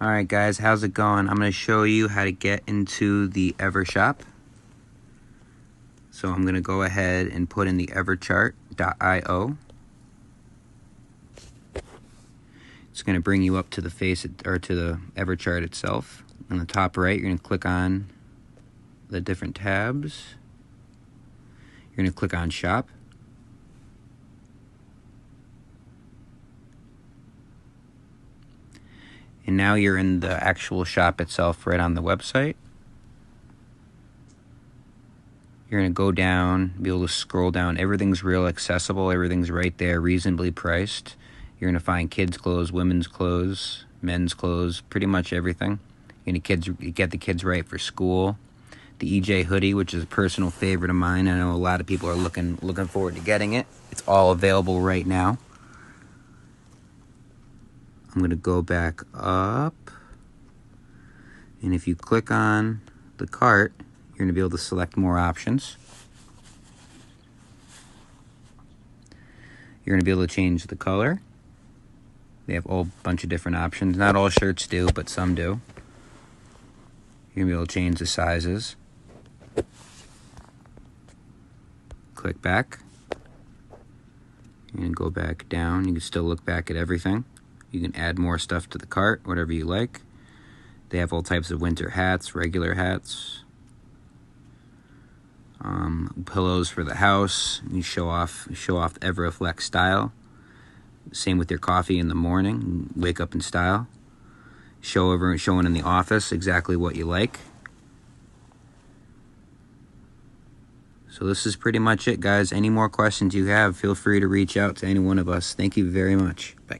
Alright guys, how's it going? I'm going to show you how to get into the Evershop. So I'm going to go ahead and put in the everchart.io. It's going to bring you up to the to the Everchart itself. On the top right, you're going to click on the different tabs. You're going to click on Shop. And now you're in the actual shop itself right on the website. You're going to go down, be able to scroll down. Everything's real accessible. Everything's right there, reasonably priced. You're going to find kids' clothes, women's clothes, men's clothes, pretty much everything. You're going to get the kids right for school. The EJ hoodie, which is a personal favorite of mine. I know a lot of people are looking forward to getting it. It's all available right now. I'm going to go back up. And if you click on the cart, you're going to be able to select more options. You're going to be able to change the color. They have a whole bunch of different options. Not all shirts do, but some do. You're going to be able to change the sizes. Click back. You're going to go back down. You can still look back at everything. You can add more stuff to the cart, whatever you like. They have all types of winter hats, regular hats. Pillows for the house. You show off EverFlex style. Same with your coffee in the morning. Wake up in style. Showing in the office exactly what you like. So this is pretty much it, guys. Any more questions you have, feel free to reach out to any one of us. Thank you very much. Bye.